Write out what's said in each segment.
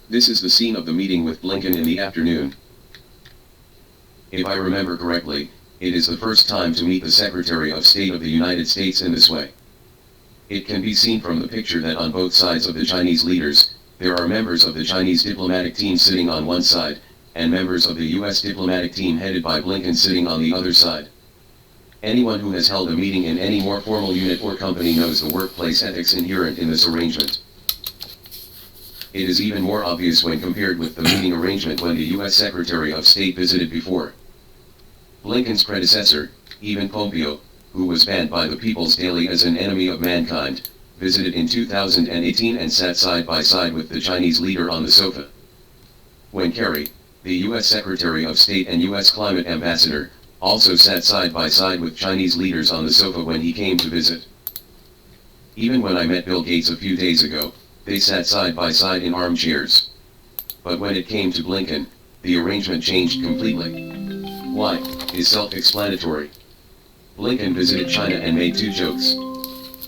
This is the scene of the meeting with Blinken in the afternoon. If I remember correctly, it is the first time to meet the Secretary of State of the United States in this way. It can be seen from the picture that on both sides of the Chinese leaders, there are members of the Chinese diplomatic team sitting on one side, and members of the U.S. diplomatic team headed by Blinken sitting on the other side. Anyone who has held a meeting in any more formal unit or company knows the workplace ethics inherent in this arrangement. It is even more obvious when compared with the meeting arrangement when the U.S. Secretary of State visited before. Blinken's predecessor, Even Pompeo, who was banned by the People's Daily as an enemy of mankind, visited in 2018 and sat side by side with the Chinese leader on the sofa. When Kerry, the U.S. Secretary of State and U.S. Climate Ambassador, also sat side by side with Chinese leaders on the sofa when he came to visit. Even when I met Bill Gates a few days ago, they sat side by side in armchairs. But when it came to Blinken, the arrangement changed completely. Why, is self-explanatory. Blinken visited China and made two jokes.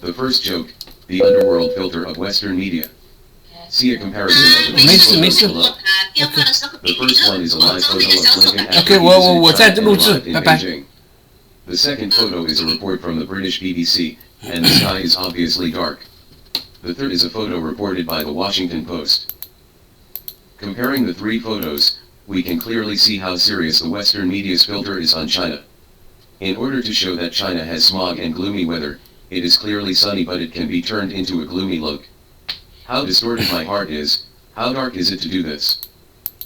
The first joke, the underworld filter of Western media. See a comparison of the two photos below. The first one is a live photo of Blinken after he visited China and arrived in Beijing. The second photo is a report from the British BBC, and the sky is obviously dark. The third is a photo reported by the Washington Post. Comparing the three photos, we can clearly see how serious the Western media's filter is on China. In order to show that China has smog and gloomy weather, it is clearly sunny but it can be turned into a gloomy look. How distorted my heart is, how dark is it to do this?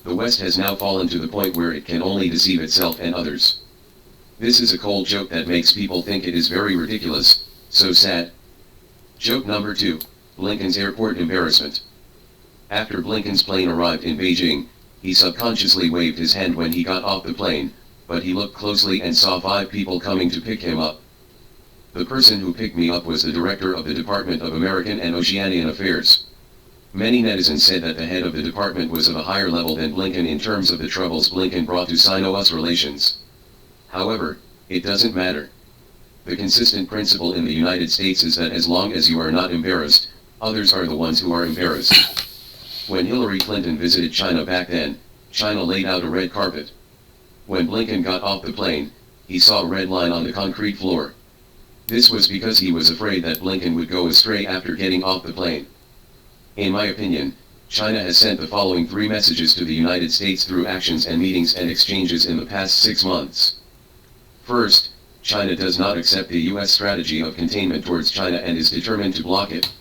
The West has now fallen to the point where it can only deceive itself and others. This is a cold joke that makes people think it is very ridiculous, so sad. Joke number 2, Blinken's airport embarrassment. After Blinken's plane arrived in Beijing, he subconsciously waved his hand when he got off the plane, but he looked closely and saw 5 people coming to pick him up. The person who picked me up was the director of the Department of American and Oceanian Affairs. Many netizens said that the head of the department was of a higher level than Blinken in terms of the troubles Blinken brought to Sino-US relations. However, it doesn't matter. The consistent principle in the United States is that as long as you are not embarrassed, others are the ones who are embarrassed. When Hillary Clinton visited China back then, China laid out a red carpet. When Blinken got off the plane, he saw a red line on the concrete floor. This was because he was afraid that Blinken would go astray after getting off the plane. In my opinion, China has sent the following 3 messages to the United States through actions and meetings and exchanges in the past 6 months. First, China does not accept the U.S. strategy of containment towards China and is determined to block it.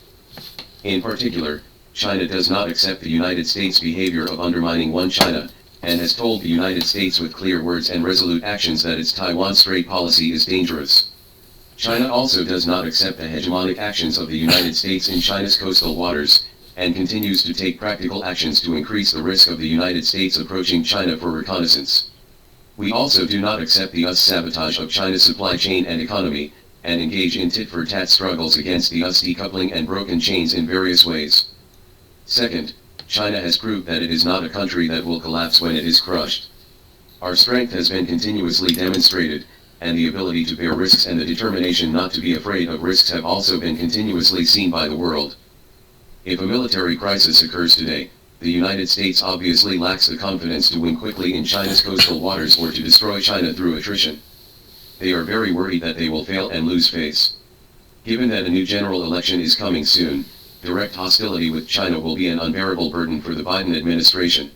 In particular, China does not accept the United States' behavior of undermining one China, and has told the United States with clear words and resolute actions that its Taiwan Strait policy is dangerous. China also does not accept the hegemonic actions of the United States in China's coastal waters, and continues to take practical actions to increase the risk of the United States approaching China for reconnaissance. We also do not accept the US sabotage of China's supply chain and economy, and engage in tit-for-tat struggles against the US decoupling and broken chains in various ways. Second, China has proved that it is not a country that will collapse when it is crushed. Our strength has been continuously demonstrated, and the ability to bear risks and the determination not to be afraid of risks have also been continuously seen by the world. If a military crisis occurs today, the United States obviously lacks the confidence to win quickly in China's coastal waters or to destroy China through attrition. They are very worried that they will fail and lose face. Given that a new general election is coming soon, direct hostility with China will be an unbearable burden for the Biden administration.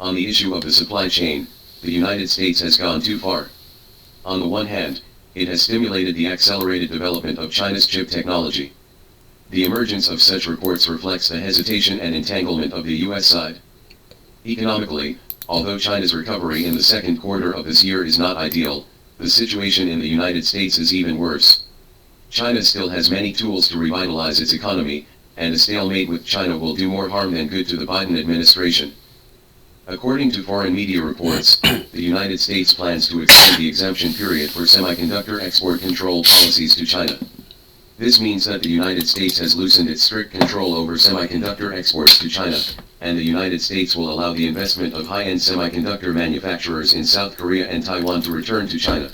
On the issue of the supply chain, the United States has gone too far. On the one hand, it has stimulated the accelerated development of China's chip technology. The emergence of such reports reflects the hesitation and entanglement of the U.S. side. Economically, although China's recovery in the second quarter of this year is not ideal, the situation in the United States is even worse. China still has many tools to revitalize its economy, and a stalemate with China will do more harm than good to the Biden administration. According to foreign media reports, the United States plans to extend the exemption period for semiconductor export control policies to China. This means that the United States has loosened its strict control over semiconductor exports to China, and the United States will allow the investment of high-end semiconductor manufacturers in South Korea and Taiwan to return to China.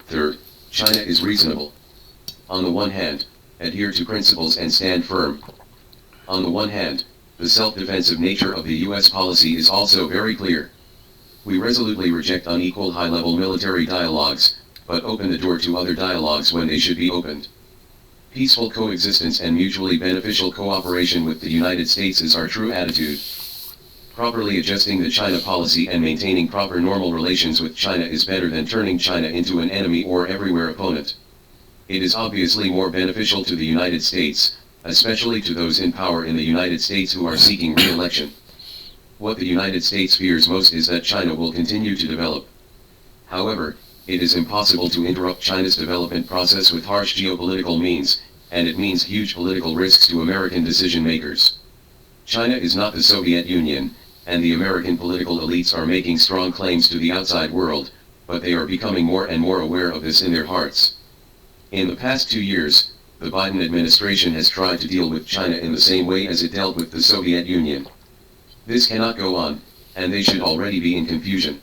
Third, China is reasonable. On the one hand, adhere to principles and stand firm. On the one hand, The self-defensive nature of the U.S. policy is also very clear. We resolutely reject unequal high-level military dialogues, but open the door to other dialogues when they should be opened. Peaceful coexistence and mutually beneficial cooperation with the United States is our true attitude. Properly adjusting the China policy and maintaining proper normal relations with China is better than turning China into an enemy or everywhere opponent. It is obviously more beneficial to the United States, especially to those in power in the United States who are seeking re-election. What the United States fears most is that China will continue to develop. However, it is impossible to interrupt China's development process with harsh geopolitical means, and it means huge political risks to American decision makers. China is not the Soviet Union, and the American political elites are making strong claims to the outside world, but they are becoming more and more aware of this in their hearts. In the past 2 years, the Biden administration has tried to deal with China in the same way as it dealt with the Soviet Union. This cannot go on, and they should already be in confusion.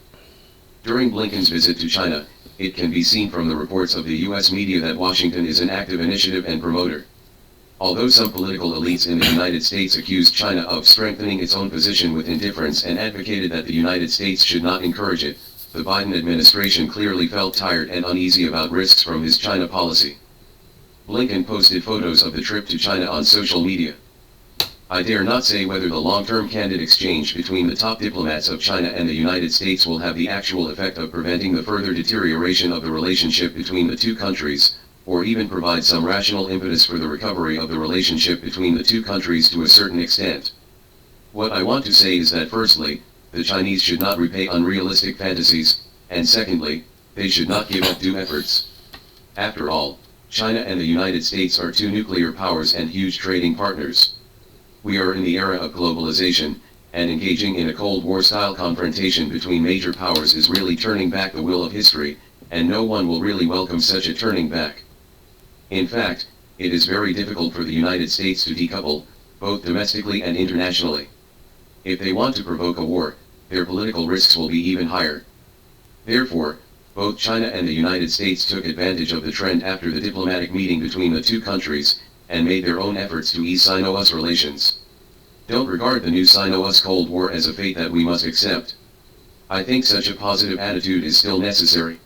During Blinken's visit to China, it can be seen from the reports of the U.S. media that Washington is an active initiative and promoter. Although some political elites in the United States accused China of strengthening its own position with indifference and advocated that the United States should not encourage it, the Biden administration clearly felt tired and uneasy about risks from his China policy. Blinken posted photos of the trip to China on social media. I dare not say whether the long-term candid exchange between the top diplomats of China and the United States will have the actual effect of preventing the further deterioration of the relationship between the two countries, or even provide some rational impetus for the recovery of the relationship between the two countries to a certain extent. What I want to say is that firstly, the Chinese should not repay unrealistic fantasies, and secondly, they should not give up due efforts. After all, China and the United States are two nuclear powers and huge trading partners. We are in the era of globalization, and engaging in a Cold War-style confrontation between major powers is really turning back the wheel of history, and no one will really welcome such a turning back. In fact, it is very difficult for the United States to decouple, both domestically and internationally. If they want to provoke a war, their political risks will be even higher. Therefore, both China and the United States took advantage of the trend after the diplomatic meeting between the two countries, and made their own efforts to ease Sino-US relations. Don't regard the new Sino-US Cold War as a fate that we must accept. I think such a positive attitude is still necessary.